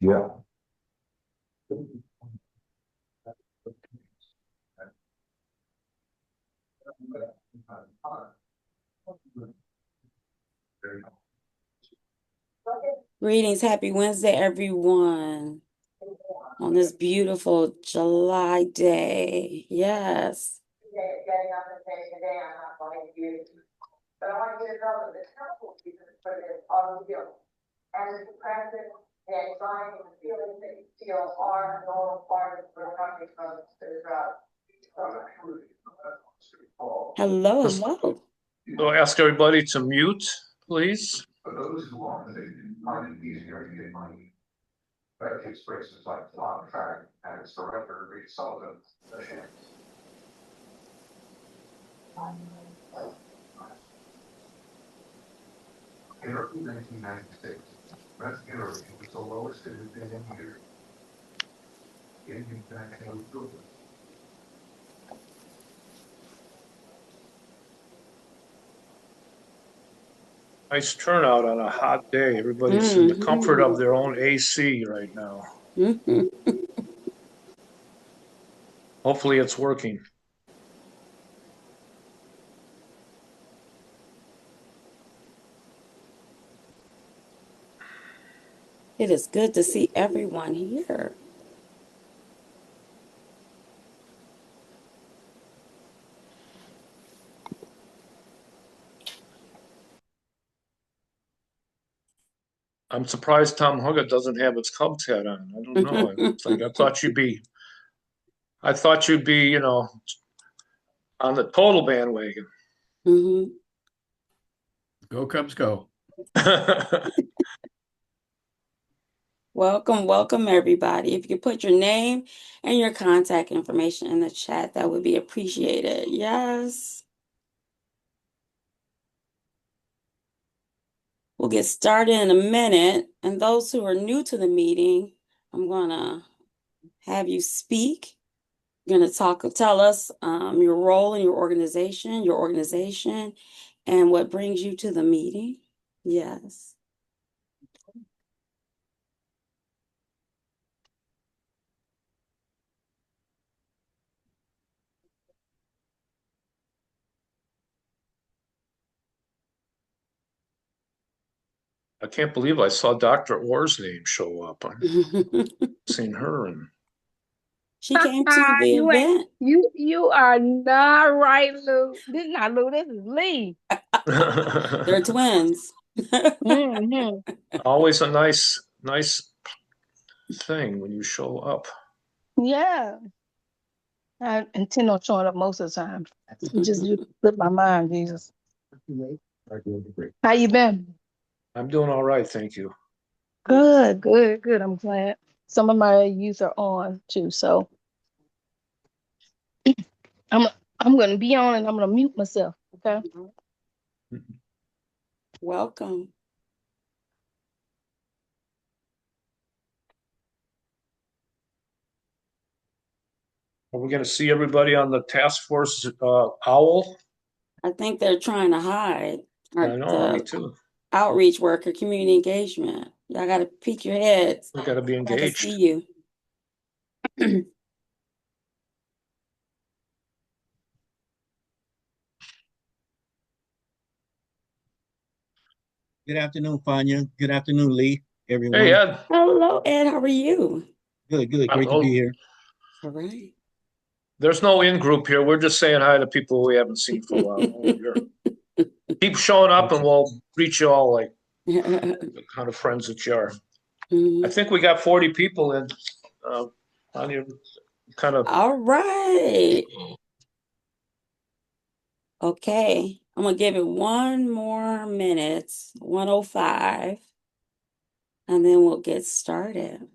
Yeah. Greetings, happy Wednesday, everyone, on this beautiful July day. Yes. Getting up and saying today I'm not going to use, but I want you to know that the chemical reason for this automobile and the depression, the anxiety, the feelings that you feel are a normal part of recovery from the drug. Hello, Just hello. I'll ask everybody to mute, please. For those who aren't, they find it easier to get money. But expresses like on track and it's director Reed Sullivan, the chance. In early 1996, breast cancer was the lowest it had been in years. In International Overdose. Nice turnout on a hot day. Everybody's in the comfort of Mhm. their own AC right now. Mhm. Hopefully it's working. It is good to see everyone here. I'm surprised Tom Huggett doesn't have his Cubs hat on. I don't know. It's like I thought you'd be, on the total bandwagon. Mhm. Go Cubs, go. Welcome, welcome, everybody. If you could put your name and your contact information in the chat, that would be appreciated. Yes. We'll get started in a minute. And those who are new to the meeting, I'm going to have you speak. You're going to tell us your role in your organization, and what brings you to the meeting. Yes. I can't believe I saw Dr. Orr's name show up. I've seen her and She came to the You ain't event. you are not right, Lou. This is not Lou, this is Lee. They're twins. Hmm always a nice thing when you show up. Yeah. I intend on showing up most of the time. Just you flip my mind, Jesus. How you been? I'm doing all right, thank you. Good, good, good. I'm glad. Some of my youth are on too, so I'm I'm gonna be on and I'm gonna mute myself. Okay. Welcome. Are we going to see everybody on the task force OWL? I think they're trying to hide. Or I know, me the too. outreach worker, community engagement. Y'all got to peek your heads. We got to be I can see engaged. you. Good afternoon, Fanya. Good afternoon, Lee, Hey, everyone. Ed. Hello, Ed. How are you? Good, good. Great to be Oh, here. All right. there's no in group here. We're just saying hi to people we haven't seen for a while. Keep showing up and we'll reach you all like the kind of friends that you are. I think we got 40 people in on your kind of. All right. Okay. I'm going to give it one more minute, 1:05, and then we'll get started.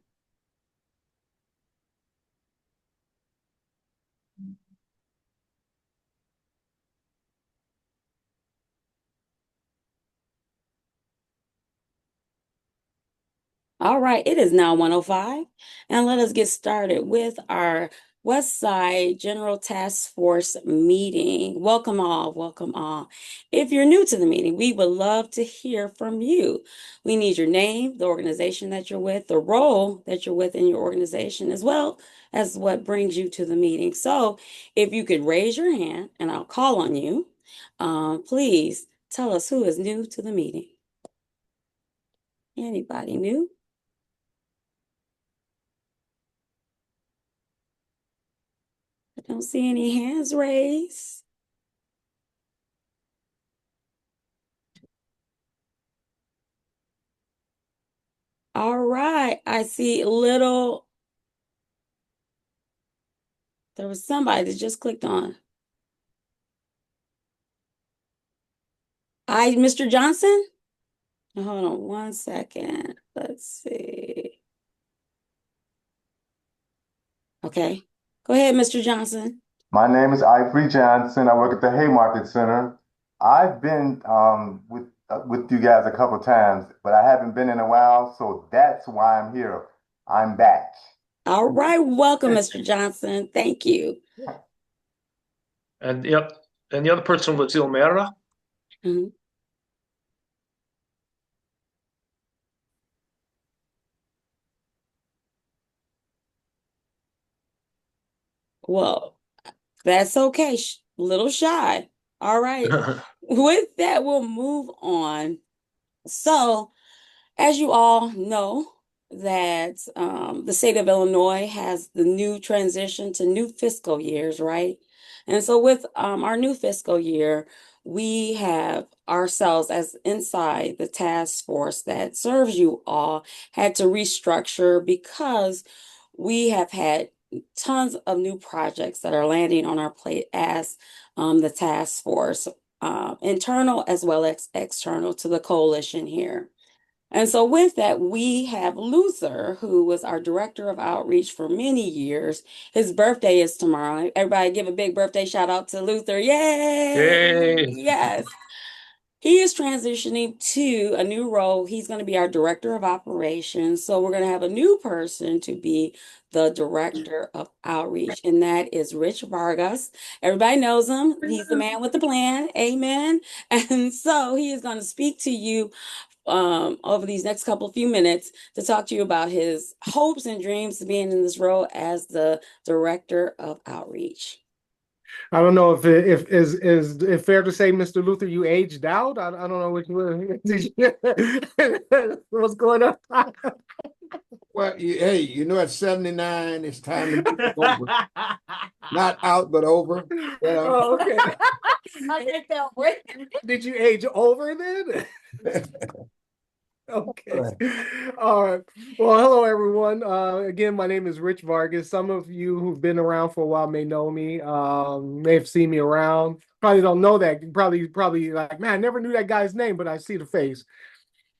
All right, it is now 1:05, and let us get started with our West Side General Task Force meeting. Welcome all, welcome all. If you're new to the meeting, we would love to hear from you. We need your name, the organization that you're with, the role that you're with in your organization, as well as what brings you to the meeting. So if you could raise your hand and I'll call on you, please tell us who is new to the meeting. Anybody new? I don't see any hands raised. All right, I see little. There was somebody that just clicked on. Mr. Johnson? Hold on one second. Let's see. Okay, go ahead, Mr. Johnson. My name is Ivory Johnson. I work at the Haymarket Center. I've been with you guys a couple times, but I haven't been in a while, so that's why I'm here. I'm back. All right, welcome, Mr. Johnson. Thank you. And yep, and the other person was Ilmera. Mhm. Well, that's okay. Little shy. All right. With that, we'll move on. So, as you all know, that the state of Illinois has the new transition to new fiscal years, right? And so with our new fiscal year, we have ourselves as inside the task force that serves you all had to restructure because we have had tons of new projects that are landing on our plate as the task force, internal as well as external to the coalition here. And so with that, we have Luther, who was our director of outreach for many years. His birthday is tomorrow. Everybody give a big birthday shout out to Luther. Yay! Yay! Yes. He is transitioning to a new role. He's going to be our director of operations. So we're going to have a new person to be the director of outreach, and that is Rich Vargas. Everybody knows him. He's the man with the plan. Amen. And so he is going to speak to you over these next few minutes to talk to you about his hopes and dreams of being in this role as the director of outreach. I don't know if is it fair to say, Mr. Luther, you aged out. I don't know which one. What's going on? Well, hey, at 79, it's time to move over. Not out, but over. Oh, okay. Did you age over then? Okay. All right. Well, hello, everyone. Again, my name is Rich Vargas. Some of you who've been around for a while may know me, may have seen me around. Probably don't know that. Probably like, man, I never knew that guy's name, but I see the face.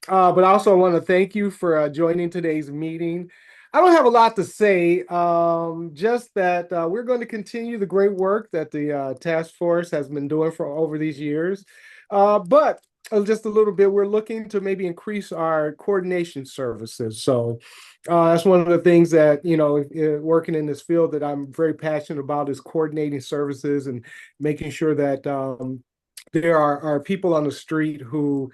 But I also want to thank you for joining today's meeting. I don't have a lot to say, just that we're going to continue the great work that the task force has been doing for over these years. But just a little bit, we're looking to maybe increase our coordination services. So that's one of the things that, working in this field that I'm very passionate about is coordinating services and making sure that there are people on the street who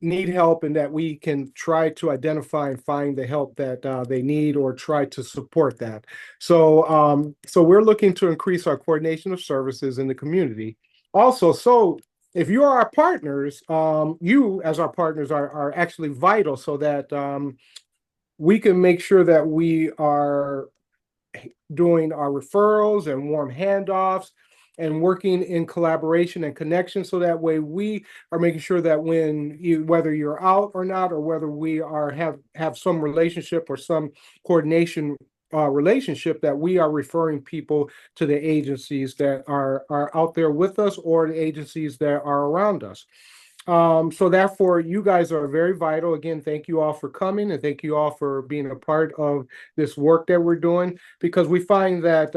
need help and that we can try to identify and find the help that they need or try to support that. So we're looking to increase our coordination of services in the community. Also, so if you are our partners, you as our partners are actually vital so that we can make sure that we are doing our referrals and warm handoffs and working in collaboration and connection, so that way we are making sure that whether you're out or not, or whether we have some relationship or some coordination relationship, that we are referring people to the agencies that are out there with us or the agencies that are around us. So therefore, you guys are very vital. Again, thank you all for coming, and thank you all for being a part of this work that we're doing, because we find that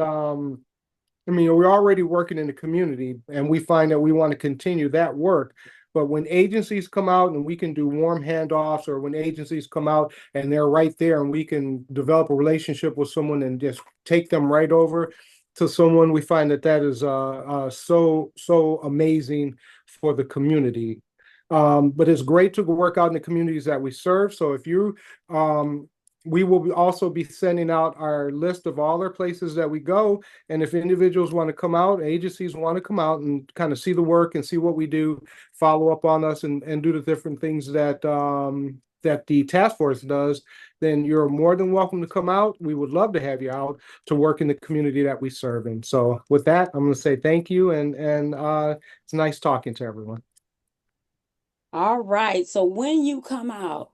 we're already working in the community, and we find that we want to continue that work. But when agencies come out and we can do warm handoffs, or when agencies come out and they're right there and we can develop a relationship with someone and just take them right over to someone, we find that that is so amazing for the community. But it's great to work out in the communities that we serve. So if you, we will also be sending out our list of all our places that we go. And if individuals want to come out, agencies want to come out and kind of see the work and see what we do, follow up on us and do the different things that that the task force does, then you're more than welcome to come out. We would love to have you out to work in the community that we serve in. So with that, I'm going to say thank you, and it's nice talking to everyone. All right. So when you come out,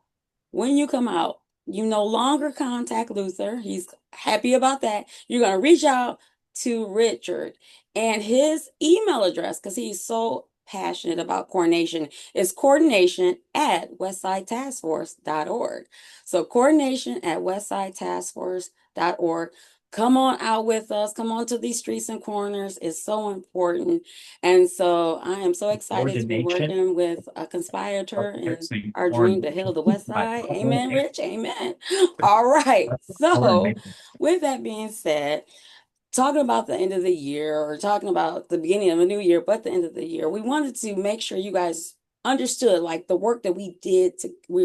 you no longer contact Luther. He's happy about that. You're going to reach out to Richard, and his email address, because he's so passionate about coordination, is coordination@westsidetaskforce.org. So coordination@westsidetaskforce.org. Come on out with us. Come on to these streets and corners. It's so important. And so I am so excited to be working with a conspirator in our dream to heal the West Side. Amen, Rich. Amen. All right. So with that being said, talking about the end of the year, or talking about the beginning of a new year, but the end of the year, we wanted to make sure you guys understood like the work that we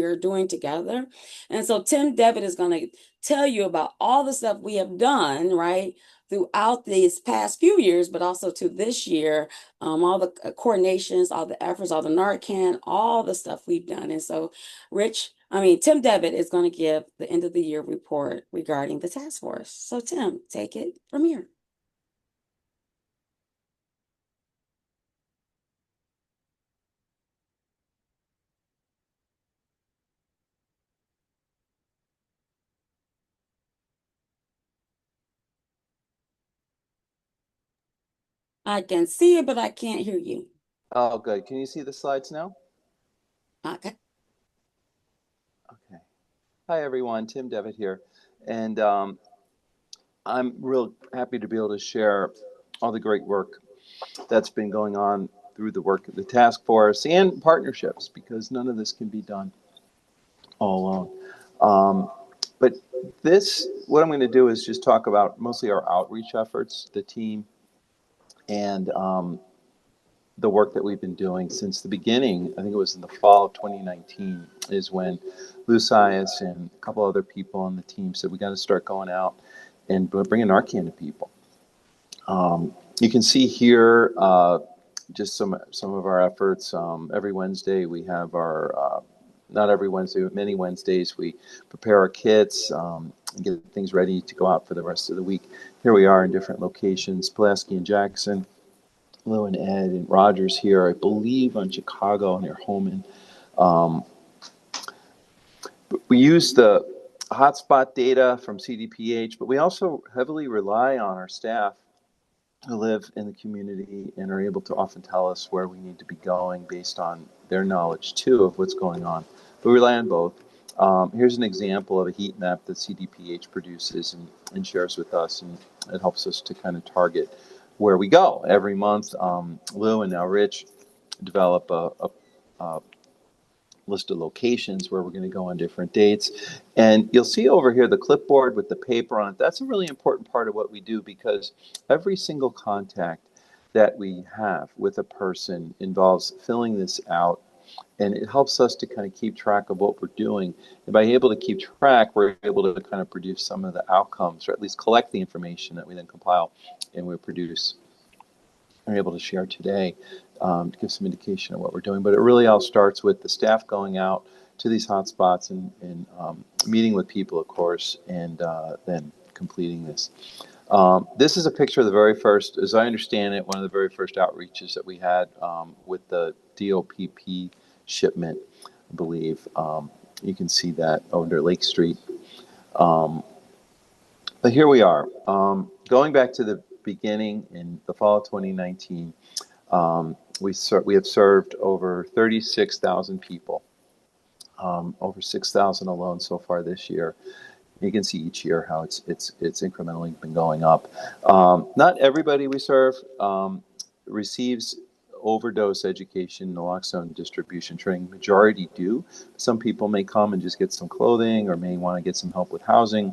are doing together. And so Tim Devitt is going to tell you about all the stuff we have done, right, throughout these past few years, but also to this year, all the coordinations, all the efforts, all the NARCAN, all the stuff we've done. And so Tim Devitt is going to give the end of the year report regarding the task force. So Tim, take it from here. I can see it, but I can't hear you. Oh, good. Can you see the slides now? Okay. Okay. Hi, everyone. Tim Devitt here. And I'm real happy to be able to share all the great work that's been going on through the work of the task force and partnerships, because none of this can be done all alone. But what I'm going to do is just talk about mostly our outreach efforts, the team, and the work that we've been doing since the beginning. I think it was in the fall of 2019 is when Lou Sias and a couple other people on the team said we got to start going out and bringing NARCAN to people. You can see here just some of our efforts. Every Wednesday we have our, not every Wednesday, but many Wednesdays we prepare our kits and get things ready to go out for the rest of the week. Here we are in different locations, Pulaski and Jackson, Lou and Ed and Rogers here, I believe on Chicago, and they're home in. We use the hotspot data from CDPH, but we also heavily rely on our staff who live in the community and are able to often tell us where we need to be going based on their knowledge too of what's going on. But we rely on both. Here's an example of a heat map that CDPH produces and shares with us, and it helps us to kind of target where we go every month. Lou and now Rich develop a list of locations where we're going to go on different dates. And you'll see over here the clipboard with the paper on it. That's a really important part of what we do, because every single contact that we have with a person involves filling this out. And it helps us to kind of keep track of what we're doing. And by able to keep track, we're able to kind of produce some of the outcomes, or at least collect the information that we then compile and we produce. We're able to share today to give some indication of what we're doing. But it really all starts with the staff going out to these hotspots and meeting with people, of course, and then completing this. This is a picture of the very first, as I understand it, one of the very first outreaches that we had with the DOPP shipment, I believe. You can see that under Lake Street. But here we are. Going back to the beginning in the fall of 2019, we have served over 36,000 people, over 6,000 alone so far this year. You can see each year how it's incrementally been going up. Not everybody we serve receives overdose education, naloxone distribution training. Majority do. Some people may come and just get some clothing, or may want to get some help with housing,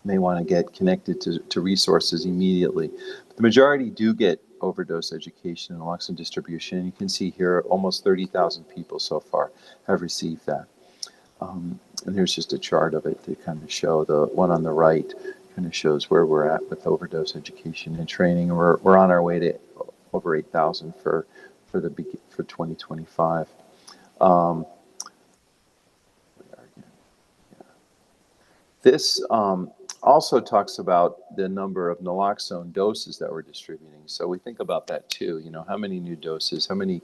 may want to get connected to resources immediately. But the majority do get overdose education and naloxone distribution. You can see here almost 30,000 people so far have received that. And here's just a chart of it to kind of show. The one on the right kind of shows where we're at with overdose education and training. We're on our way to over 8,000 for 2025. This also talks about the number of naloxone doses that we're distributing. So we think about that too. You know, how many new doses, how many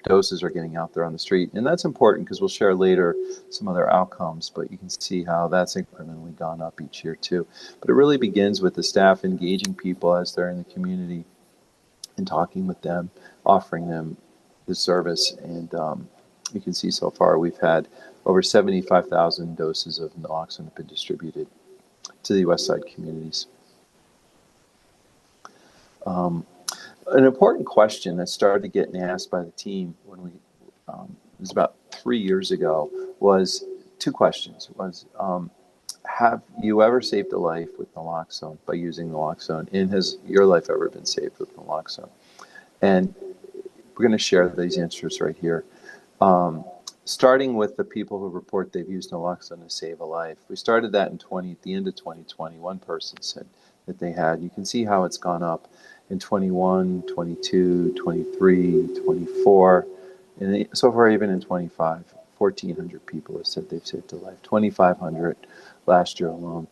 doses are getting out there on the street, and that's important because we'll share later some other outcomes. But you can see how that's incrementally gone up each year too. But it really begins with the staff engaging people as they're in the community and talking with them, offering them the service, and you can see so far we've had over 75,000 doses of naloxone have been distributed to the West Side communities. An important question that started getting asked by the team when we, it was about 3 years ago, was two questions. Have you ever saved a life with naloxone by using naloxone? And has your life ever been saved with naloxone? And we're going to share these answers right here. Starting with the people who report they've used naloxone to save a life. We started that at the end of 2020. One person said that they had. You can see how it's gone up in 21, 22, 23, 24, and so far even in 25. 1,400 people have said they've saved a life. 2,500 last year alone.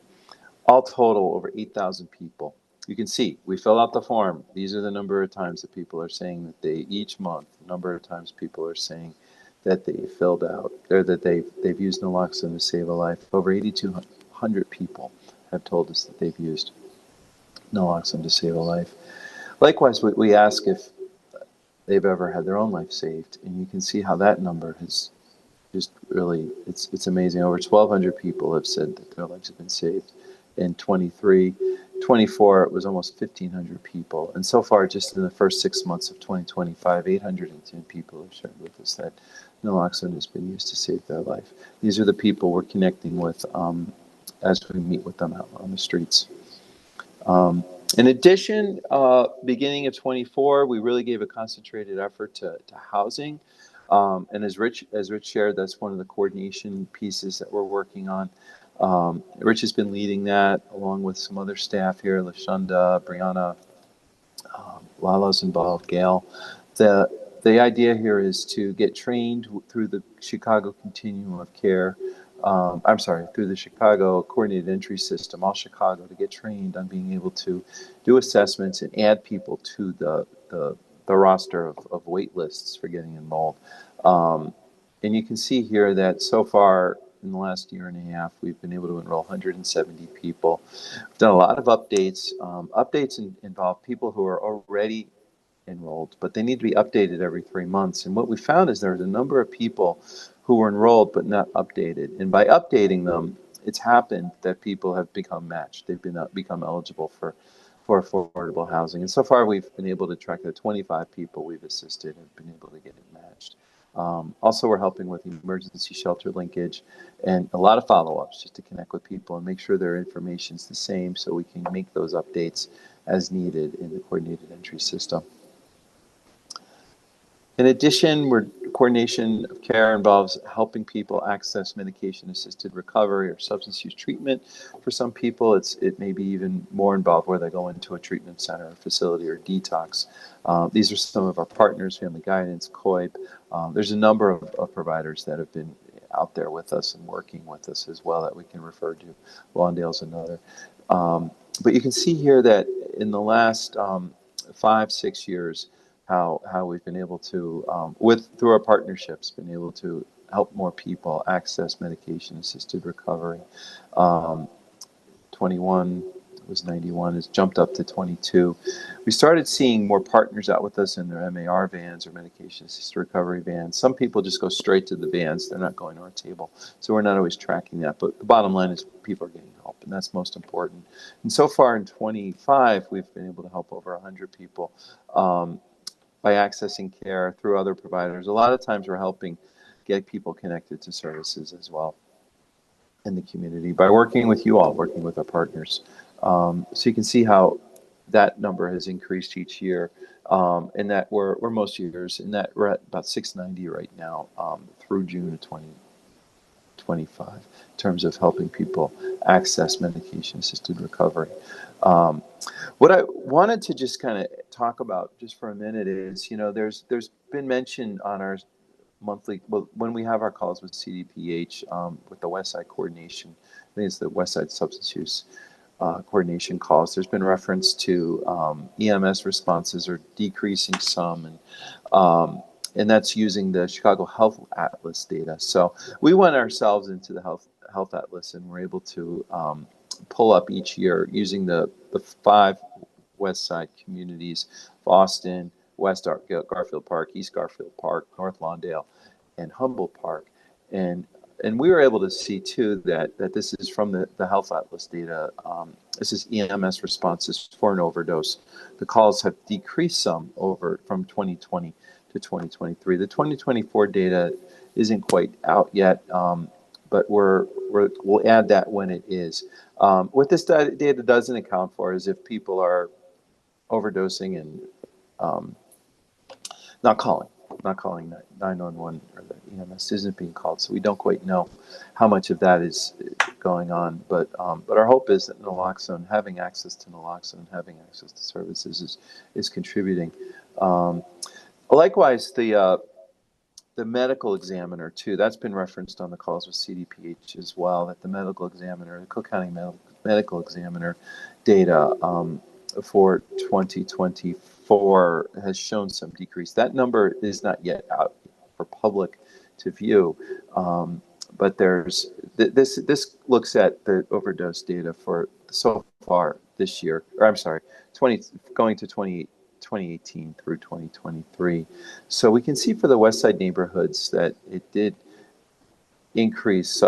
All total, over 8,000 people. You can see, we fill out the form. These are the number of times that people are saying that each month, the number of times people are saying that they filled out, or that they've used naloxone to save a life. Over 8,200 people have told us that they've used naloxone to save a life. Likewise, we ask if they've ever had their own life saved, and you can see how that number has just really, it's amazing. Over 1,200 people have said that their lives have been saved. In 23, 24, it was almost 1,500 people. And so far, just in the first 6 months of 2025, 810 people have shared with us that naloxone has been used to save their life. These are the people we're connecting with as we meet with them out on the streets. In addition, beginning of 24, we really gave a concentrated effort to housing. And as Rich shared, that's one of the coordination pieces that we're working on. Rich has been leading that along with some other staff here, LaShunda, Brianna, Lala's involved, Gail. The idea here is to get trained through the Chicago Continuum of Care. Through the Chicago Coordinated Entry System, all Chicago, to get trained on being able to do assessments and add people to the roster of wait lists for getting enrolled. And you can see here that so far in the last year and a half, we've been able to enroll 170 people. We've done a lot of updates. Updates involve people who are already enrolled, but they need to be updated every 3 months. And what we found is there's a number of people who were enrolled but not updated. And by updating them, it's happened that people have become matched. They've become eligible for affordable housing. And so far, we've been able to track that 25 people we've assisted have been able to get it matched. Also, we're helping with emergency shelter linkage and a lot of follow-ups just to connect with people and make sure their information's the same so we can make those updates as needed in the coordinated entry system. In addition, coordination of care involves helping people access medication-assisted recovery or substance use treatment. For some people, it may be even more involved where they go into a treatment center or facility or detox. These are some of our partners, Family Guidance, COIP. There's a number of providers that have been out there with us and working with us as well that we can refer to. Lawndale's another. But you can see here that in the last 5-6 years, how we've been able to, through our partnerships, been able to help more people access medication-assisted recovery. 21 was 91, it's jumped up to 22. We started seeing more partners out with us in their MAR vans or medication-assisted recovery vans. Some people just go straight to the vans. They're not going to our table. So we're not always tracking that. But the bottom line is people are getting help, and that's most important. And so far in 25, we've been able to help over 100 people. by accessing care through other providers. A lot of times we're helping get people connected to services as well in the community by working with you all, working with our partners. So you can see how that number has increased each year, and that we're most years, and that we're at about 690 right now through June of 2025 in terms of helping people access medication-assisted recovery. What I wanted to just kind of talk about just for a minute is, there's been mention on our monthly, well, when we have our calls with CDPH, with the West Side Coordination, I think it's the West Side Substance Use Coordination calls, there's been reference to EMS responses are decreasing some, and that's using the Chicago Health Atlas data. So we went ourselves into the Health Atlas, and we're able to pull up each year using the 5 West Side communities: Boston, West Garfield Park, East Garfield Park, North Lawndale, and Humboldt Park. And we were able to see too that this is from the Health Atlas data. This is EMS responses for an overdose. The calls have decreased some from 2020 to 2023. The 2024 data isn't quite out yet, but we'll add that when it is. What this data doesn't account for is if people are overdosing and not calling 911, or the EMS isn't being called, so we don't quite know how much of that is going on. But our hope is that naloxone, having access to naloxone, having access to services is contributing. Likewise, the medical examiner too. That's been referenced on the calls with CDPH as well. That the medical examiner, the Cook County medical examiner data for 2024 has shown some decrease. That number is not yet out for public to view, but there's this looks at the overdose data for so far this year, or I'm sorry, 2018 through 2023. So we can see for the West Side neighborhoods that it did increase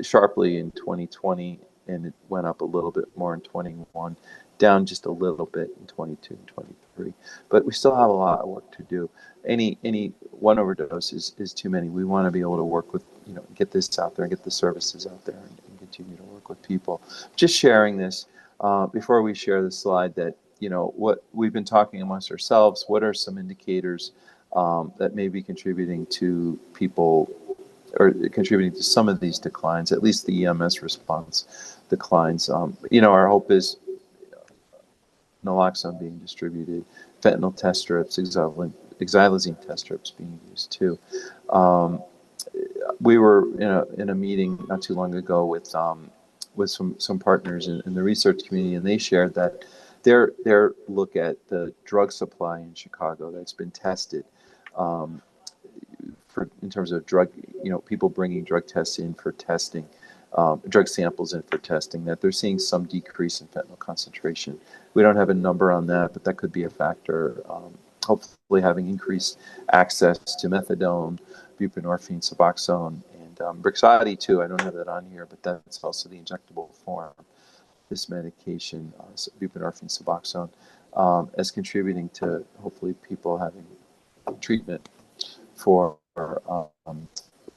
sharply in 2020, and it went up a little bit more in 21, down just a little bit in 22 and 23. But we still have a lot of work to do. Any one overdose is too many. We want to be able to work with, get this out there and get the services out there and continue to work with people. Just sharing this before we share the slide, that what we've been talking amongst ourselves, what are some indicators that may be contributing to people, or contributing to some of these declines, at least the EMS response declines. Our hope is naloxone being distributed, fentanyl test strips, xylazine test strips being used too. We were in a meeting not too long ago with some partners in the research community, and they shared that their look at the drug supply in Chicago that's been tested in terms of drug, people bringing drug tests in for testing, drug samples in for testing, that they're seeing some decrease in fentanyl concentration. We don't have a number on that, but that could be a factor. Hopefully having increased access to methadone, buprenorphine, Suboxone, and Brixadi too. I don't have that on here, but that's also the injectable form. This medication, buprenorphine, Suboxone, as contributing to hopefully people having treatment for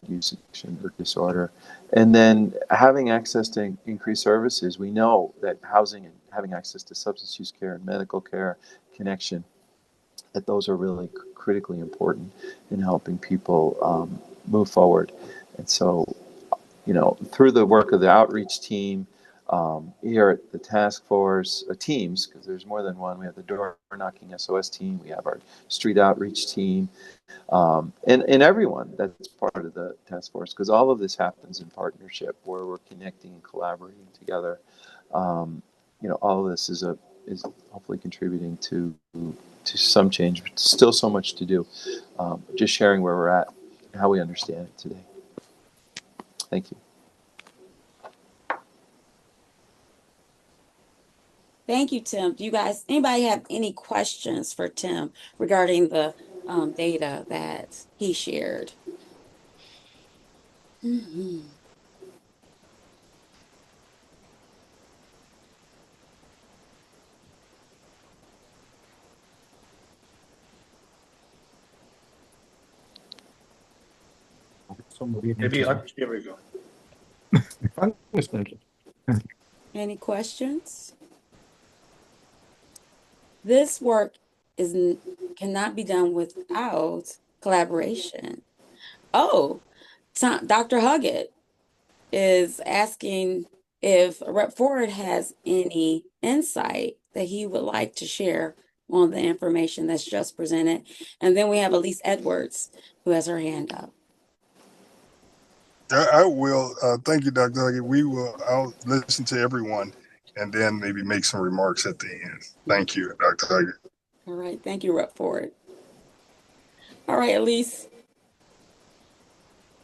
use addiction or disorder. And then having access to increased services. We know that housing and having access to substance use care and medical care connection, that those are really critically important in helping people move forward. And so, through the work of the outreach team, here at the task force, teams, because there's more than one. We have the door knocking SOS team, we have our street outreach team, and everyone that's part of the task force, because all of this happens in partnership where we're connecting and collaborating together. All of this is hopefully contributing to some change, but still so much to do. Just sharing where we're at and how we understand it today. Thank you. Thank you, Tim. Do you guys, anybody have any questions for Tim regarding the data that he shared? Maybe, here we go. Any questions? This work cannot be done without collaboration. Oh, Dr. Huggett is asking if Rep. Ford has any insight that he would like to share on the information that's just presented. And then we have Elise Edwards, who has her hand up. I will. Thank you, Dr. Huggett. I'll listen to everyone and then maybe make some remarks at the end. Thank you, Dr. Huggett. All right. Thank you, Rep. Ford. All right, Elise.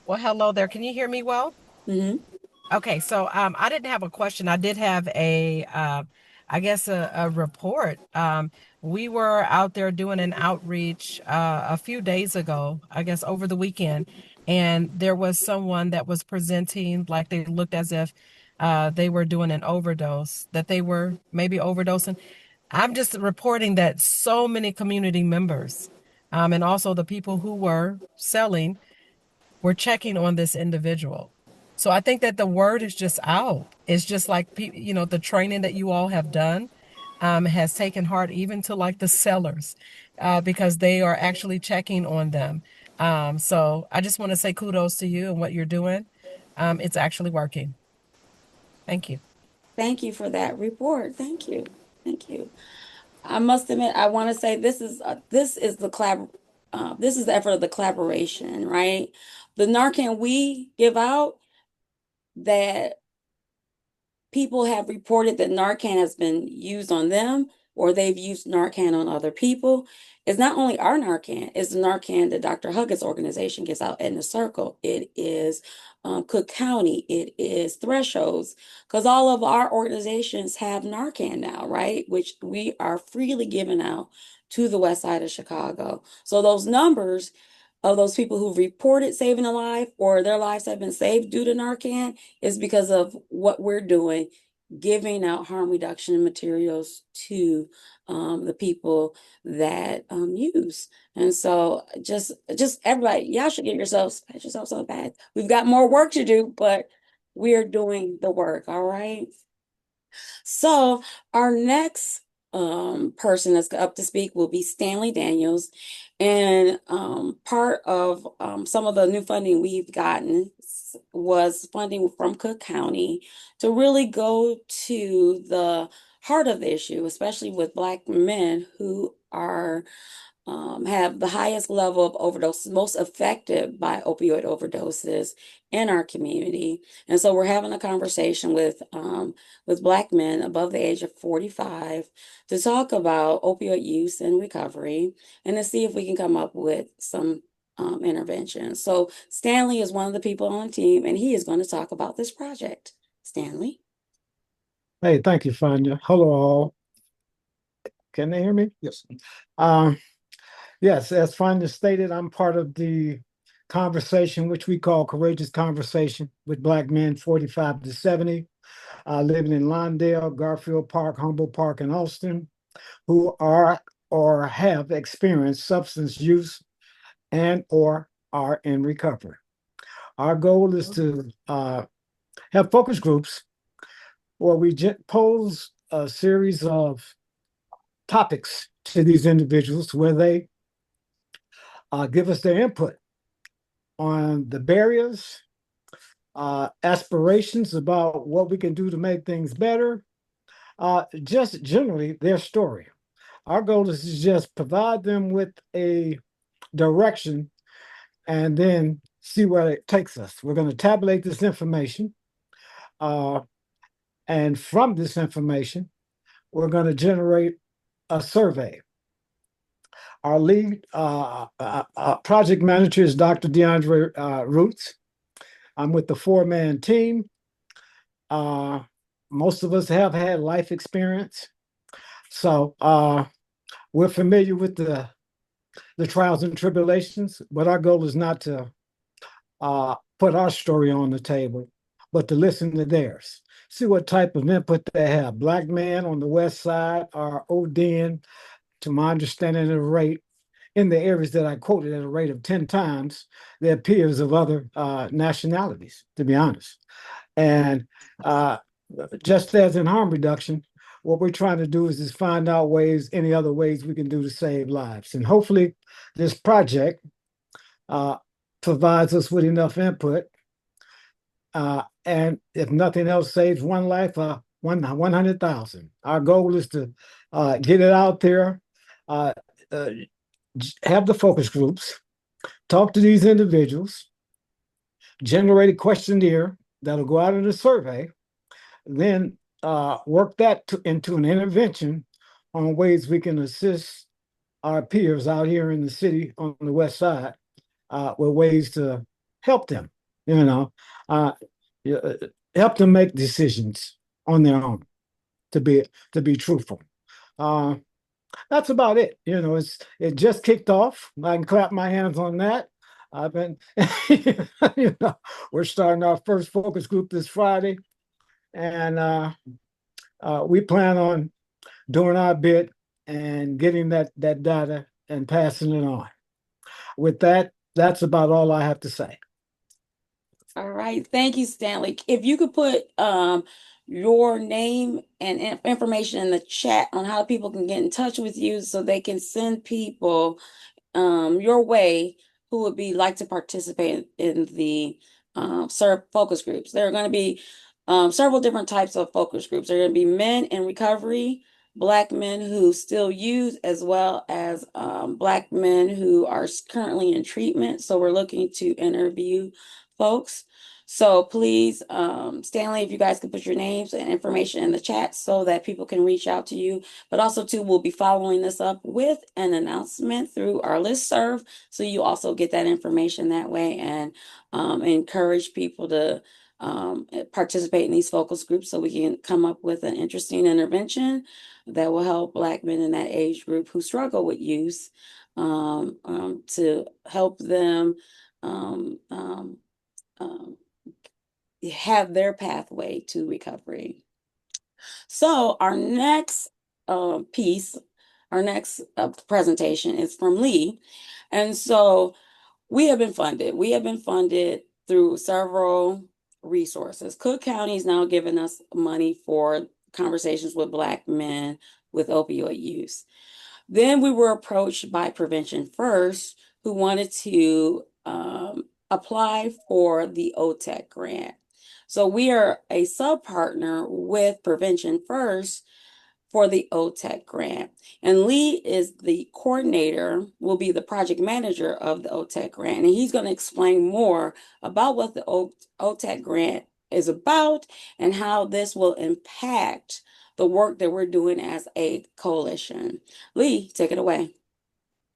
Well, hello there. Can you hear me well? Mm-hmm. Okay, so I didn't have a question. I did have a report. We were out there doing an outreach a few days ago, I guess over the weekend, and there was someone that was presenting like they looked as if they were doing an overdose, that they were maybe overdosing. I'm just reporting that so many community members and also the people who were selling were checking on this individual. So I think that the word is just out. It's just like, the training that you all have done has taken heart even to like the sellers because they are actually checking on them. So I just want to say kudos to you and what you're doing. It's actually working. Thank you. Thank you for that report. Thank you. Thank you. I must admit, I want to say this is the effort of the collaboration, right? The NARCAN we give out, that people have reported that NARCAN has been used on them or they've used NARCAN on other people. It's not only our NARCAN, it's the NARCAN that Dr. Huggett's organization gives out in the circle. It is Cook County, it is Thresholds, because all of our organizations have NARCAN now, right? Which we are freely giving out to the west side of Chicago. So those numbers of those people who've reported saving a life or their lives have been saved due to NARCAN is because of what we're doing, giving out harm reduction materials to the people that use. And so just everybody, y'all should pat yourselves on the back. We've got more work to do, but we're doing the work, all right? So our next person that's up to speak will be Stanley Daniels. And part of some of the new funding we've gotten was funding from Cook County to really go to the heart of the issue, especially with Black men who are have the highest level of overdose, most affected by opioid overdoses in our community. And so we're having a conversation with Black men above the age of 45 to talk about opioid use and recovery and to see if we can come up with some interventions. So Stanley is one of the people on the team, and he is going to talk about this project. Stanley. Hey, thank you, Fania. Hello, all. Can they hear me? Yes. Yes, as Fania stated, I'm part of the conversation, which we call Courageous Conversation with Black men 45 to 70, living in Lawndale, Garfield Park, Humboldt Park, and Austin, who are or have experienced substance use and or are in recovery. Our goal is to have focus groups where we pose a series of topics to these individuals where they give us their input on the barriers, aspirations about what we can do to make things better, just generally their story. Our goal is to just provide them with a direction and then see where it takes us. We're going to tabulate this information. And from this information, we're going to generate a survey. Our lead project manager is Dr. DeAndre Roots. I'm with the 4-man team. Most of us have had life experience. So we're familiar with the trials and tribulations, but our goal is not to put our story on the table, but to listen to theirs. See what type of input they have. Black men on the west side are ODing, to my understanding, at a rate in the areas that I quoted at a rate of 10 times their peers of other nationalities, to be honest. And just as in harm reduction, what we're trying to do is find out ways, any other ways we can do to save lives. And hopefully this project provides us with enough input. And if nothing else, saves one life, 100,000. Our goal is to get it out there, have the focus groups, talk to these individuals, generate a questionnaire that'll go out in a survey, then work that into an intervention on ways we can assist our peers out here in the city on the west side with ways to help them, help them make decisions on their own, to be truthful. That's about it. It just kicked off. I can clap my hands on that. I've been, we're starting our first focus group this Friday, and we plan on doing our bit and getting that data and passing it on. With that, that's about all I have to say. All right. Thank you, Stanley. If you could put your name and information in the chat on how people can get in touch with you so they can send people your way who would be like to participate in the focus groups. There are going to be several different types of focus groups. There are going to be men in recovery, Black men who still use, as well as Black men who are currently in treatment. So we're looking to interview folks. So please, Stanley, if you guys can put your names and information in the chat so that people can reach out to you. But also, too, we'll be following this up with an announcement through our listserv. So you also get that information that way, and encourage people to participate in these focus groups so we can come up with an interesting intervention that will help Black men in that age group who struggle with use, to help them have their pathway to recovery. So our next piece, our next presentation is from Lee. And so we have been funded. We have been funded through several resources. Cook County is now giving us money for conversations with Black men with opioid use. Then we were approached by Prevention First, who wanted to apply for the OTTAC grant. So we are a sub-partner with Prevention First for the OTTAC grant. And Lee is the coordinator, will be the project manager of the OTTAC grant. And he's going to explain more about what the OTTAC grant is about and how this will impact the work that we're doing as a coalition. Lee, take it away.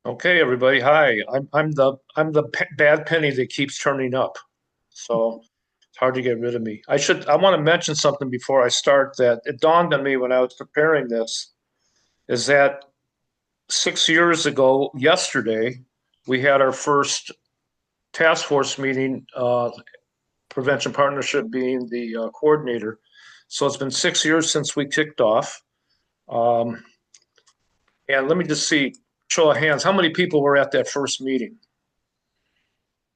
Okay, everybody. Hi, I'm the bad penny that keeps turning up. So it's hard to get rid of me. I want to mention something before I start that it dawned on me when I was preparing this, is that 6 years ago, yesterday, we had our first task force meeting, Prevention Partnership being the coordinator. So it's been 6 years since we kicked off. And let me just see, show of hands, how many people were at that first meeting?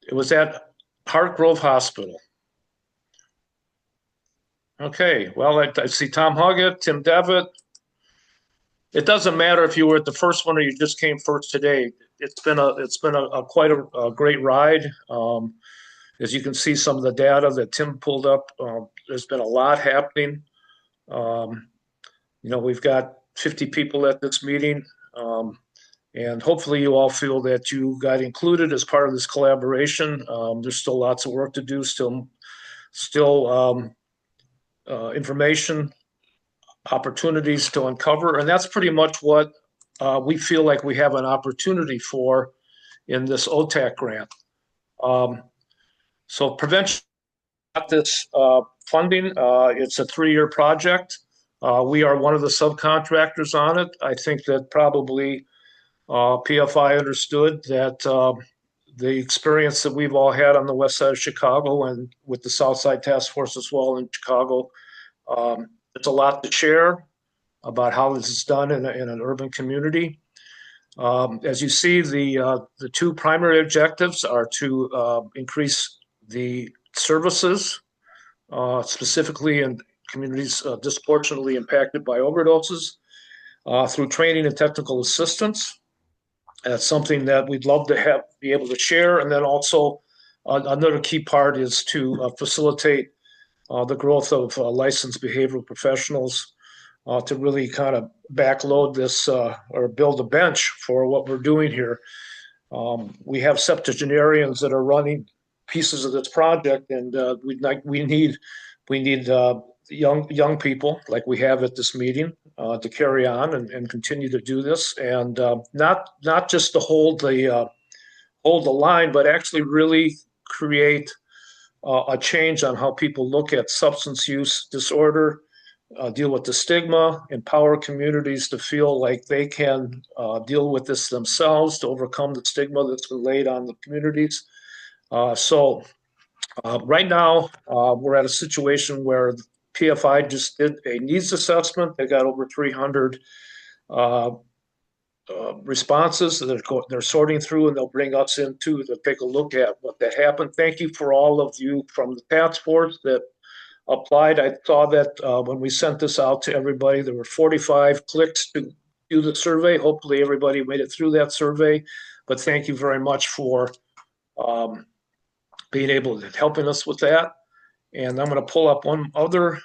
It was at Heart Grove Hospital. Okay, well, I see Tom Huggett, Tim Devitt. It doesn't matter if you were at the first one or you just came first today. It's been quite a great ride. As you can see, some of the data that Tim pulled up, there's been a lot happening. We've got 50 people at this meeting, and hopefully you all feel that you got included as part of this collaboration. There's still lots of work to do, still information, opportunities to uncover, and that's pretty much what we feel like we have an opportunity for in this OTTAC grant. So Prevention got this funding. It's a 3-year project. We are one of the subcontractors on it. I think that probably PFI understood that the experience that we've all had on the west side of Chicago and with the South Side Task Force as well in Chicago, it's a lot to share about how this is done in an urban community. As you see, the two primary objectives are to increase the services, specifically in communities disproportionately impacted by overdoses, through training and technical assistance. That's something that we'd love to be able to share. And then also another key part is to facilitate the growth of licensed behavioral professionals to really kind of backload this or build a bench for what we're doing here. We have septuagenarians that are running pieces of this project, and we need young people like we have at this meeting to carry on and continue to do this, and not just to hold the line, but actually really create a change on how people look at substance use disorder, deal with the stigma, empower communities to feel like they can deal with this themselves, to overcome the stigma that's been laid on the communities. So right now, we're at a situation where the PFI just did a needs assessment. They got over 300 responses that they're sorting through, and they'll bring us in too to take a look at what that happened. Thank you for all of you from the task force that applied. I saw that when we sent this out to everybody, there were 45 clicks to do the survey. Hopefully everybody made it through that survey, but thank you very much for being able to helping us with that. And I'm going to pull up one other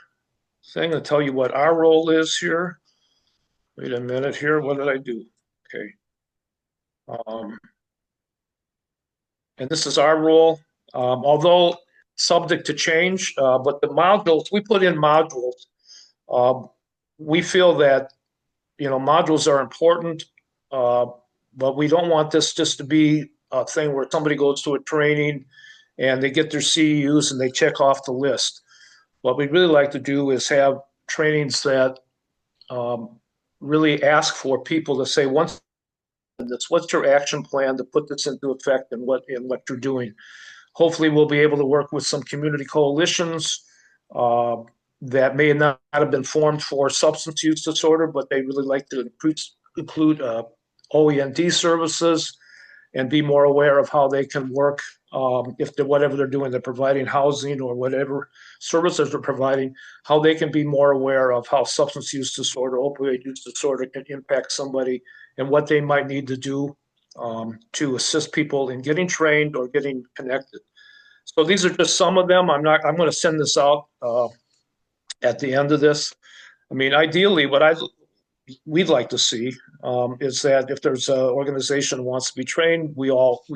thing and tell you what our role is here. Wait a minute here. What did I do? Okay. And this is our role, although subject to change, but the modules, we put in modules. We feel that, modules are important, but we don't want this just to be a thing where somebody goes to a training and they get their CEUs and they check off the list. What we'd really like to do is have trainings that really ask for people to say, what's your action plan to put this into effect and what you're doing. Hopefully we'll be able to work with some community coalitions that may not have been formed for substance use disorder, but they really like to include OEND services and be more aware of how they can work if whatever they're doing, they're providing housing or whatever services they're providing, how they can be more aware of how substance use disorder, opioid use disorder can impact somebody and what they might need to do to assist people in getting trained or getting connected. So these are just some of them. I'm going to send this out at the end of this. I mean, ideally, what we'd like to see is that if there's an organization that wants to be trained, we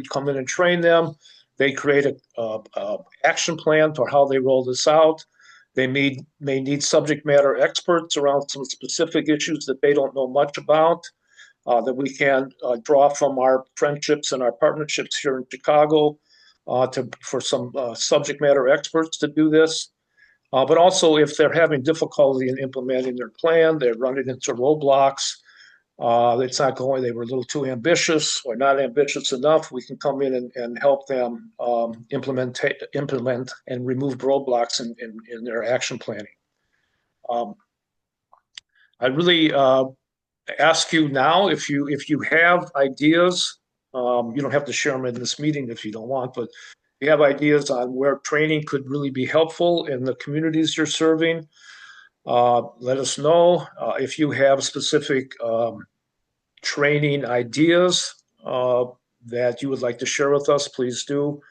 come in and train them. They create a action plan for how they roll this out. They may need subject matter experts around some specific issues that they don't know much about, that we can draw from our friendships and our partnerships here in Chicago for some subject matter experts to do this. But also if they're having difficulty in implementing their plan, they're running into roadblocks, it's not going, they were a little too ambitious or not ambitious enough, we can come in and help them implement and remove roadblocks in their action planning. I really ask you now, if you have ideas, you don't have to share them in this meeting if you don't want, but if you have ideas on where training could really be helpful in the communities you're serving, let us know. If you have specific training ideas that you would like to share with us, please do.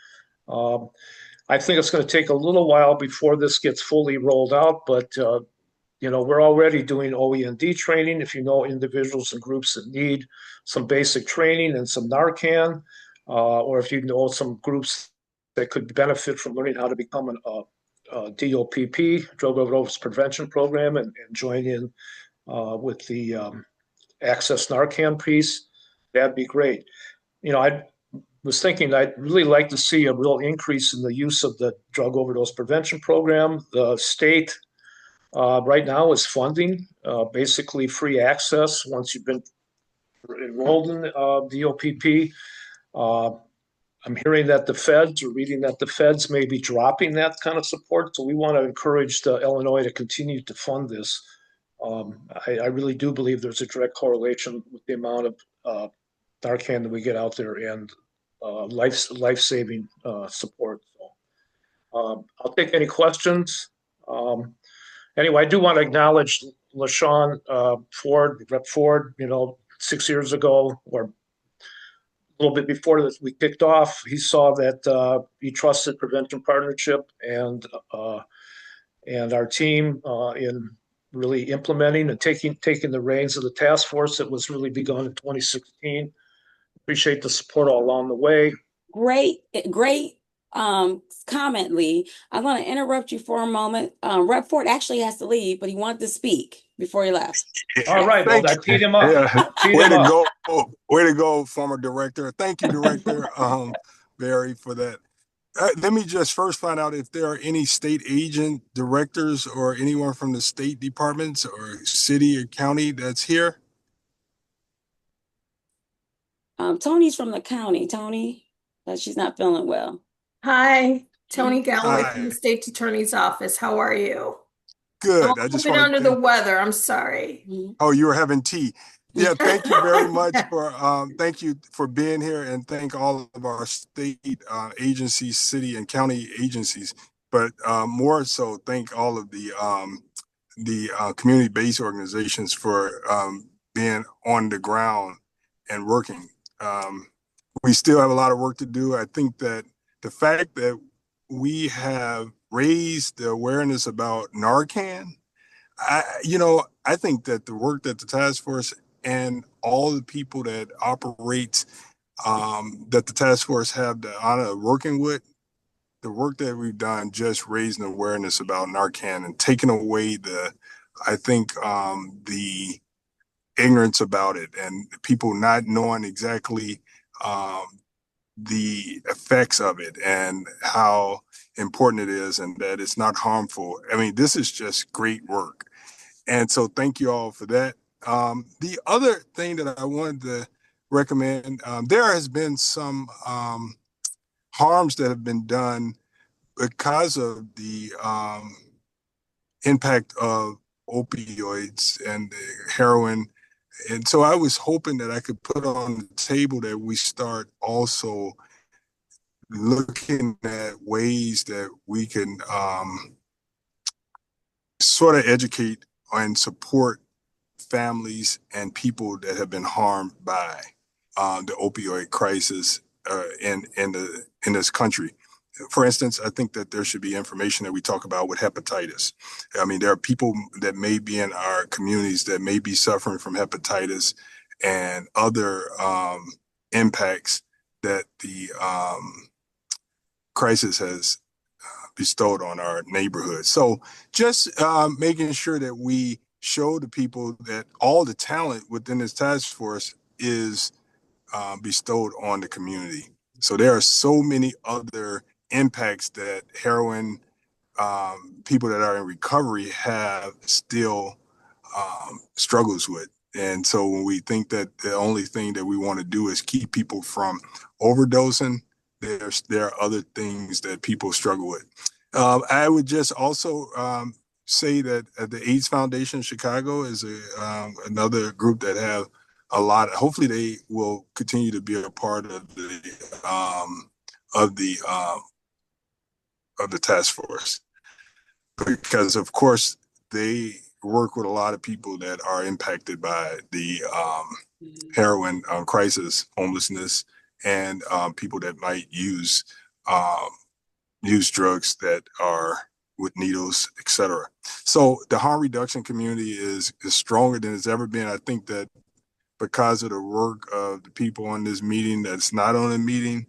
I think it's going to take a little while before this gets fully rolled out, but we're already doing OEND training. If you know individuals and groups that need some basic training and some NARCAN, or if you know some groups that could benefit from learning how to become a DOPP, Drug Overdose Prevention Program, and join in with the Access NARCAN piece, that'd be great. I was thinking I'd really like to see a real increase in the use of the Drug Overdose Prevention Program. The state right now is funding basically free access once you've been enrolled in DOPP. I'm hearing that reading that the feds may be dropping that kind of support. So we want to encourage Illinois to continue to fund this. I really do believe there's a direct correlation with the amount of NARCAN that we get out there and life-saving support. So I'll take any questions. Anyway, I do want to acknowledge LaShawn Ford, Rep. Ford, 6 years ago, or a little bit before that we kicked off, he saw that he trusted Prevention Partnership and our team in really implementing and taking the reins of the task force that was really begun in 2016. Appreciate the support all along the way. Great comment, Lee. I'm going to interrupt you for a moment. Rep. Ford actually has to leave, but he wanted to speak before he left. All right, well, I teed him up. Yeah. Way to go, former director. Thank you, Director Berry, for that. Let me just first find out if there are any state agent directors or anyone from the state departments or city or county that's here. Tony's from the county. Tony, she's not feeling well. Hi, Tony Galloway Hi. from the State Attorney's Office. How are you? Good. I'm I just a bit want under the weather. I'm sorry. Oh, you were having tea. Yeah, thank you very much thank you for being here, and thank all of our state agencies, city and county agencies, but more so thank all of the community-based organizations for being on the ground and working. We still have a lot of work to do. I think that the fact that we have raised the awareness about NARCAN, I think that the work that the task force and all the people that operate that the task force have the honor of working with, the work that we've done just raising awareness about NARCAN and taking away the ignorance about it and people not knowing exactly the effects of it and how important it is and that it's not harmful. I mean, this is just great work. And so thank you all for that. The other thing that I wanted to recommend, there has been some harms that have been done because of the impact of opioids and heroin. And so I was hoping that I could put on the table that we start also looking at ways that we can sort of educate and support families and people that have been harmed by the opioid crisis in this country. For instance, I think that there should be information that we talk about with hepatitis. I mean, there are people that may be in our communities that may be suffering from hepatitis and other impacts that the crisis has bestowed on our neighborhood. So just making sure that we show the people that all the talent within this task force is bestowed on the community. So there are so many other impacts that heroin people that are in recovery have still struggles with. And so when we think that the only thing that we want to do is keep people from overdosing, there are other things that people struggle with. I would just also say that the AIDS Foundation Chicago is another group that have a lot. Hopefully, they will continue to be a part of the task force, because of course they work with a lot of people that are impacted by the heroin crisis, homelessness, and people that might use drugs that are with needles, etc. So the harm reduction community is stronger than it's ever been. I think that because of the work of the people on this meeting that's not on the meeting,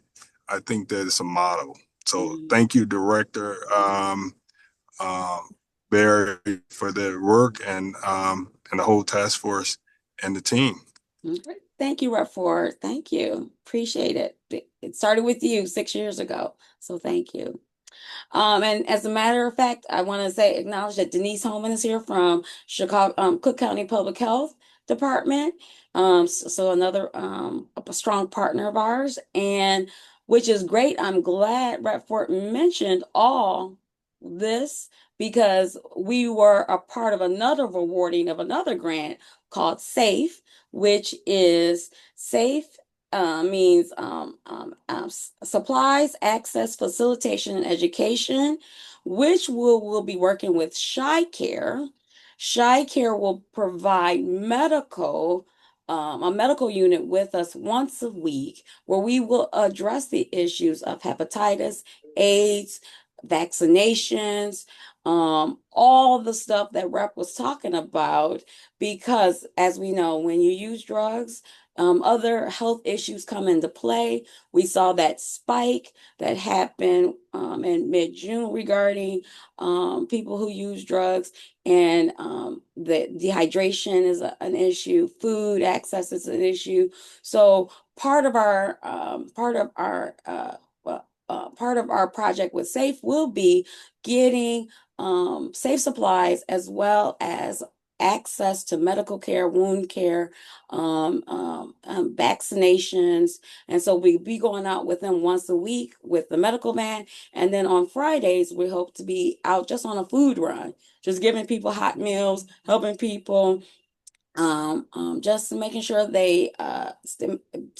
I think that it's a model. So thank you, Director Berry, for their work and the whole task force and the team. Okay. Thank you, Rep. Ford. Thank you. Appreciate it. It started with you 6 years ago. So thank you. And as a matter of fact, I want to acknowledge that Denise Holman is here from Chicago, Cook County Public Health Department. So another a strong partner of ours, and which is great. I'm glad Rep. Ford mentioned all this because we were a part of another awarding of another grant called SAFE, which is Safe means supplies, access, facilitation, and education, which will be working with Shy Care. Shy Care will provide a medical unit with us once a week where we will address the issues of hepatitis, AIDS, vaccinations, all the stuff that Rep was talking about, because as we know, when you use drugs, other health issues come into play. We saw that spike that happened in mid-June regarding people who use drugs, and the dehydration is an issue. Food access is an issue. So part of our project with SAFE will be getting safe supplies as well as access to medical care, wound care, vaccinations. And so we'll be going out with them once a week with the medical van. And then on Fridays, we hope to be out just on a food run, just giving people hot meals, helping people, just making sure they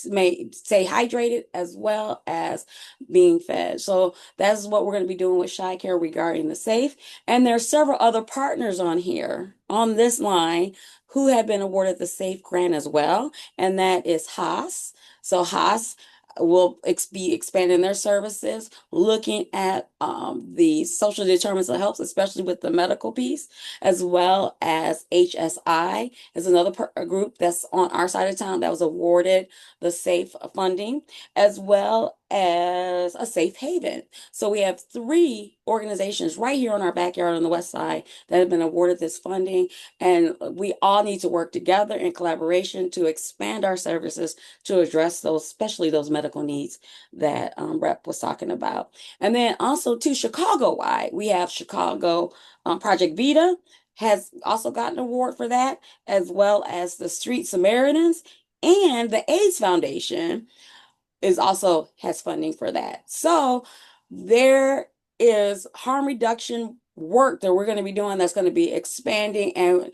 may stay hydrated as well as being fed. So that's what we're going to be doing with Shy Care regarding the SAFE. And there are several other partners on here on this line who have been awarded the SAFE grant as well, and that is Haas. So Haas will be expanding their services, looking at the social determinants of health, especially with the medical piece, as well as HSI is another group that's on our side of town that was awarded the SAFE funding, as well as a safe haven. So we have 3 organizations right here on our backyard on the west side that have been awarded this funding, and we all need to work together in collaboration to expand our services to address those, especially those medical needs that Rep was talking about. And then also to Chicago-wide, we have Chicago Project Vita has also gotten an award for that, as well as the Street Samaritans, and the AIDS Foundation has funding for that. So there is harm reduction work that we're going to be doing that's going to be expanding, and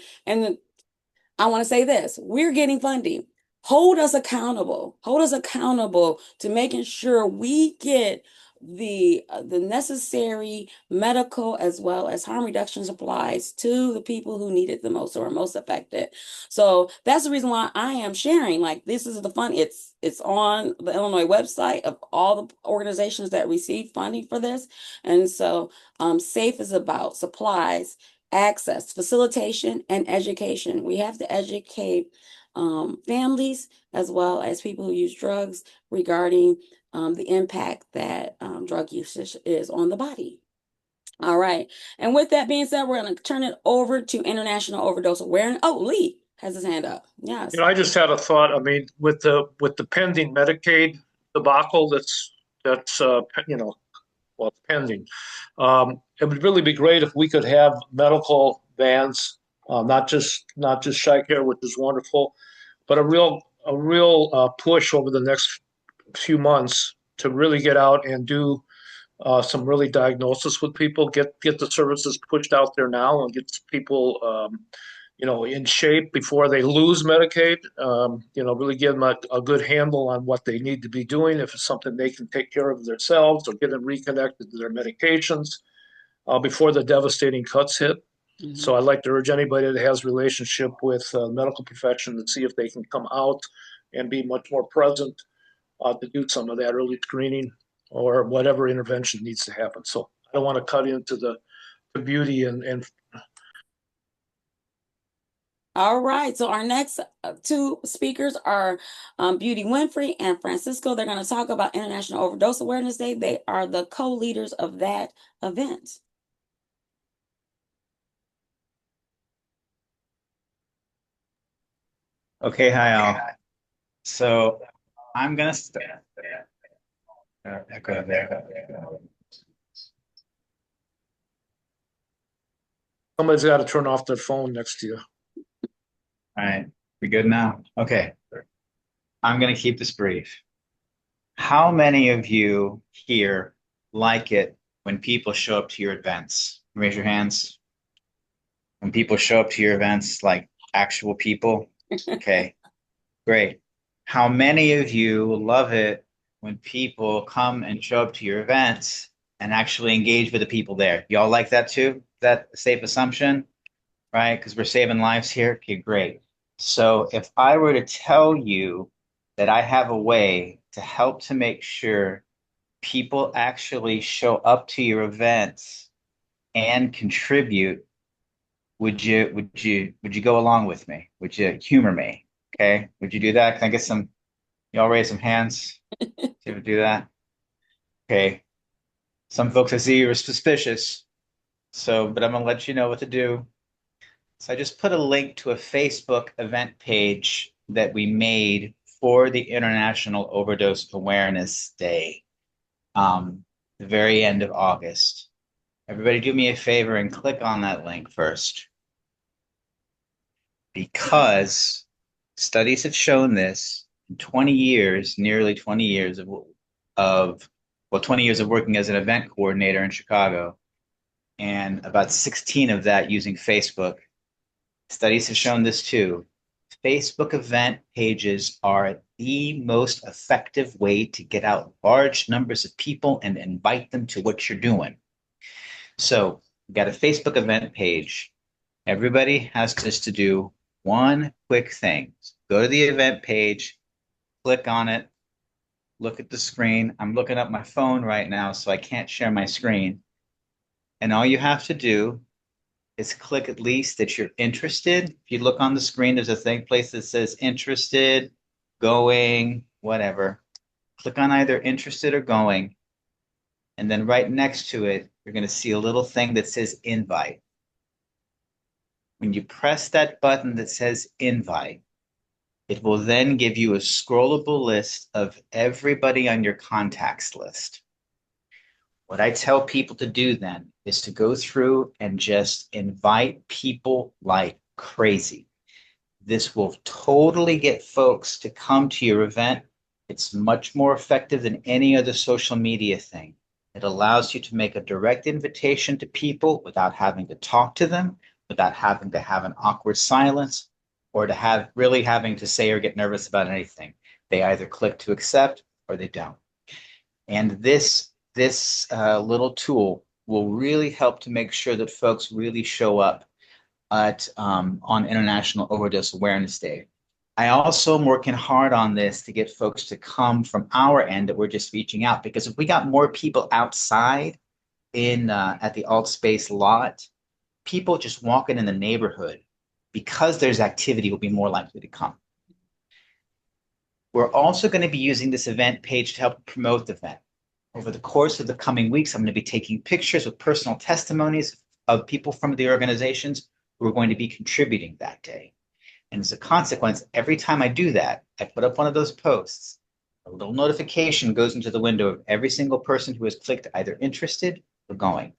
I want to say this: we're getting funding. Hold us accountable. Hold us accountable to making sure we get the necessary medical as well as harm reduction supplies to the people who need it the most or are most affected. So that's the reason why I am sharing. Like, this is the fund. It's on the Illinois website of all the organizations that receive funding for this. And so SAFE is about supplies, access, facilitation, and education. We have to educate families as well as people who use drugs regarding the impact that drug usage is on the body. All right. And with that being said, we're going to turn it over to International Overdose Awareness. Oh, Lee has his hand up. Yes. I just had a thought. I mean, with the pending Medicaid debacle that's well, pending. It would really be great if we could have medical vans, not just Shy Care, which is wonderful, but a real push over the next few months to really get out and do some really diagnosis with people, get the services pushed out there now, and get people in shape before they lose Medicaid. Really give them a good handle on what they need to be doing, if it's something they can take care of themselves, or get them reconnected to their medications before the devastating cuts hit. Mm-hmm. So I'd like to urge anybody that has a relationship with medical profession to see if they can come out and be much more present to do some of that early screening or whatever intervention needs to happen. So I don't want to cut into the beauty and All right, so our next 2 speakers are Beauty Winfrey and Francisco. They're going to talk about International Overdose Awareness Day. They are the co-leaders of that event. Okay, hi all. So I'm gonna start. Echo there. Somebody's got to turn off their phone next to you. All right, we good now? Okay. I'm gonna keep this brief. How many of you here like it when people show up to your events? Raise your hands. When people show up to your events, like actual people? Okay, great. how many of you love it when people come and show up to your events and actually engage with the people there? Y'all like that too? Is that a safe assumption? Right? Because we're saving lives here. Okay, great. So if I were to tell you that I have a way to help to make sure people actually show up to your events and contribute, would you go along with me? Would you humor me? Okay. Would you do that? Can I get some, y'all raise some hands to do that? Okay. Some folks I see are suspicious. So, but I'm gonna let you know what to do. So I just put a link to a Facebook event page that we made for the International Overdose Awareness Day, the very end of August. Everybody do me a favor and click on that link first. Because studies have shown this in 20 years, nearly 20 years of 20 years of working as an event coordinator in Chicago, and about 16 of that using Facebook. Studies have shown this too. Facebook event pages are the most effective way to get out large numbers of people and invite them to what you're doing. So we've got a Facebook event page. Everybody has just to do one quick thing. Go to the event page, click on it, look at the screen. I'm looking up my phone right now, so I can't share my screen. And all you have to do is click at least that you're interested. If you look on the screen, there's a place that says interested, going, whatever. Click on either interested or going. And then right next to it, you're going to see a little thing that says invite. When you press that button that says invite, it will then give you a scrollable list of everybody on your contacts list. What I tell people to do then is to go through and just invite people like crazy. This will totally get folks to come to your event. It's much more effective than any other social media thing. It allows you to make a direct invitation to people without having to talk to them, without having to have an awkward silence, or to having to say or get nervous about anything. They either click to accept or they don't. And this little tool will really help to make sure that folks really show up on International Overdose Awareness Day. I also am working hard on this to get folks to come from our end that we're just reaching out, because if we got more people outside at the alt space lot, people just walking in the neighborhood, because there's activity, will be more likely to come. We're also going to be using this event page to help promote the event. Over the course of the coming weeks, I'm going to be taking pictures with personal testimonies of people from the organizations who are going to be contributing that day. And as a consequence, every time I do that, I put up one of those posts. A little notification goes into the window of every single person who has clicked either interested or going.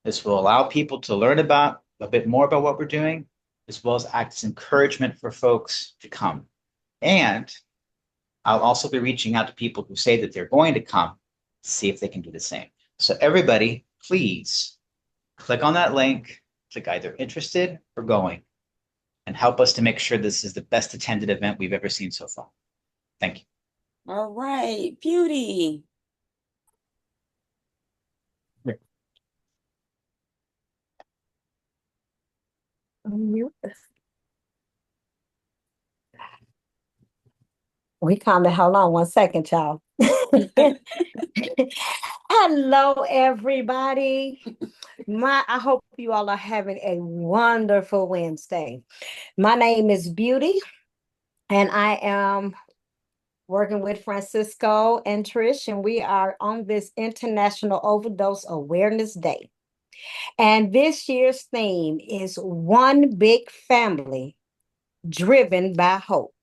This will allow people to learn about a bit more about what we're doing, as well as act as encouragement for folks to come. And I'll also be reaching out to people who say that they're going to come, see if they can do the same. So everybody, please click on that link, click either interested or going, and help us to make sure this is the best attended event we've ever seen so far. Thank you. All right, Beauty. We calmed it. Hold on 1 second, y'all. Hello, everybody. I hope you all are having a wonderful Wednesday. My name is Beauty, and I am working with Francisco and Trish, and we are on this International Overdose Awareness Day. And this year's theme is One Big Family Driven by Hope.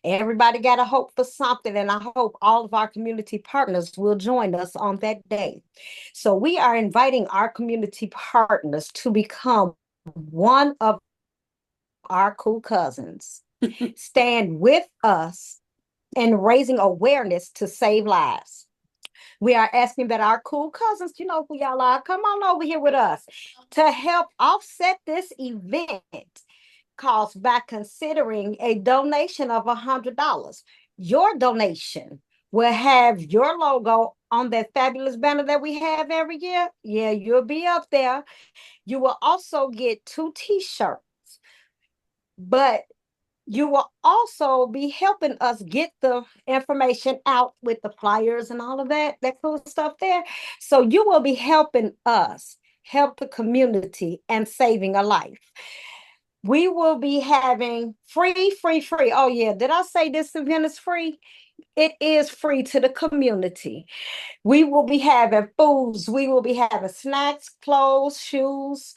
Everybody got a hope for something, and I hope all of our community partners will join us on that day. So we are inviting our community partners to become one of our cool cousins. Stand with us in raising awareness to save lives. We are asking that our cool cousins, you know who y'all are, come on over here with us to help offset this event cost by considering a donation of $100. your donation will have your logo on that fabulous banner that we have every year. Yeah, you'll be up there. You will also get 2 t-shirts, but you will also be helping us get the information out with the flyers and all of that cool stuff there. So you will be helping us help the community and saving a life. We will be having free. Oh yeah, did I say this event is free? It is free to the community. We will be having foods. We will be having snacks, clothes, shoes,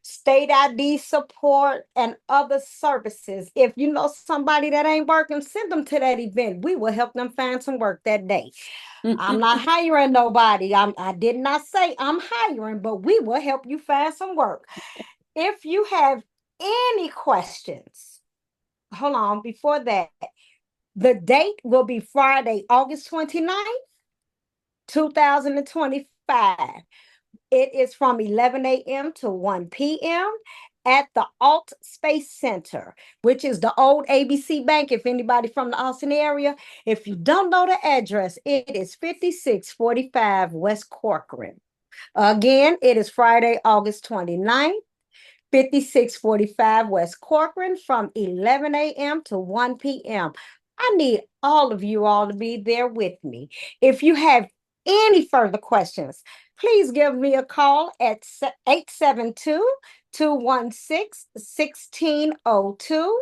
state ID support, and other services. If you know somebody that ain't working, send them to that event. We will help them find some work that day. I'm not hiring nobody. I did not say I'm hiring, but we will help you find some work. If you have any questions, hold on, before that, the date will be Friday, August 29th, 2025. It is from 11 a.m. to 1 p.m. at the Alt Space Center, which is the old ABC Bank. If anybody from the Austin area, if you don't know the address, it is 5645 West Corcoran. Again, it is Friday, August 29th. 5645 West Corcoran from 11 a.m. to 1 p.m. I need all of you all to be there with me. If you have any further questions, please give me a call at 872-216-1602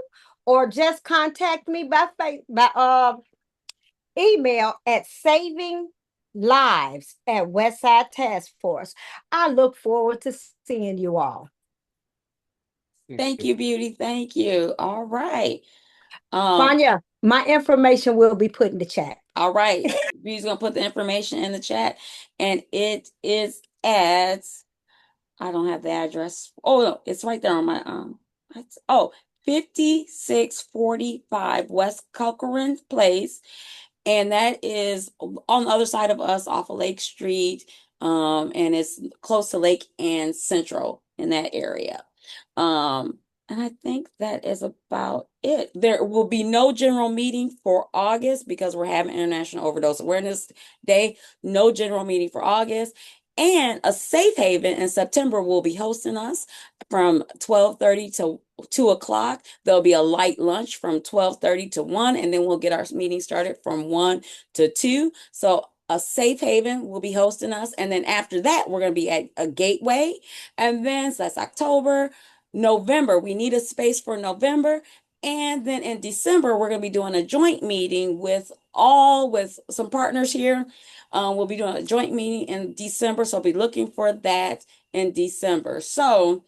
or just contact me by email at savinglives@Westside Task Force. I look forward to seeing you all. Thank you, Beauty. Thank you. All right. Fanya, my information will be put in the chat. All right. Beauty's gonna put the information in the chat, and it is at, I don't have the address. Oh no, it's right there on my 5645 West Corcoran Place. And that is on the other side of us off of Lake Street. And it's close to Lake and Central in that area. And I think that is about it. There will be no general meeting for August because we're having International Overdose Awareness Day. No general meeting for August. And a safe haven in September will be hosting us from 12:30 to 2 o'clock. There'll be a light lunch from 12:30 to 1, and then we'll get our meeting started from 1 to 2. So a safe haven will be hosting us. And then after that, we're going to be at a gateway. And then, so that's October. November, we need a space for November. And then in December, we're going to be doing a joint meeting with some partners here. We'll be doing a joint meeting in December, so I'll be looking for that in December. So,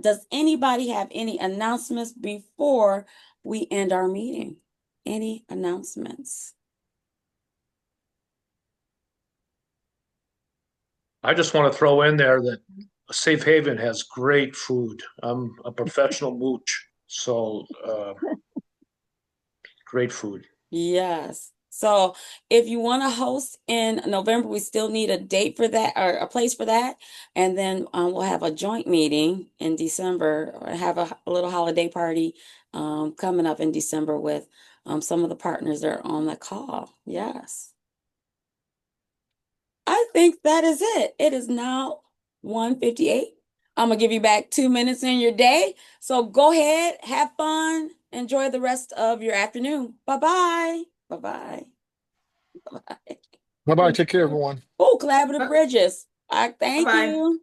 does anybody have any announcements before we end our meeting? Any announcements? I just want to throw in there that Safe Haven has great food. I'm a professional mooch, so great food. Yes. So if you want to host in November, we still need a date for that or a place for that. And then we'll have a joint meeting in December or have a little holiday party coming up in December with some of the partners that are on the call. Yes. I think that is it. It is now 1:58. I'm going to give you back 2 minutes in your day. So go ahead, have fun, enjoy the rest of your afternoon. Bye-bye. Bye-bye. Bye-bye. Bye-bye. Take care, everyone. Oh, collaborative bridges. Thank Bye-bye. you.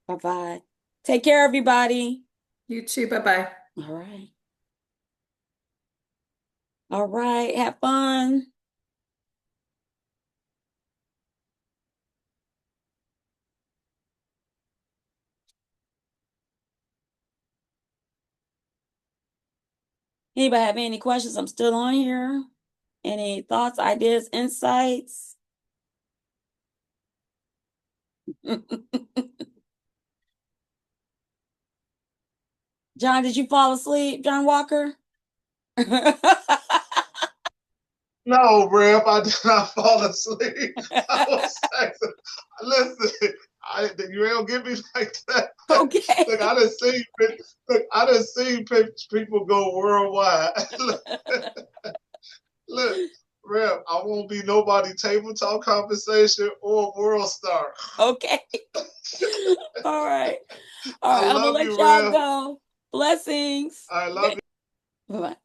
Bye-bye. Take care, everybody. You too. Bye-bye. All right. All right. Have fun. Anybody have any questions? I'm still on here. Any thoughts, ideas, insights? John, did you fall asleep? John Walker? No, Rev, I did not fall asleep. I was texting. Listen, you ain't gonna get me like that. Okay. Look, I done seen people go worldwide. Look, Rev, I won't be nobody table talk conversation or world star. Okay. All right. All right. I'm gonna love let you, y'all Rev. go. Blessings. I love you. Bye-bye.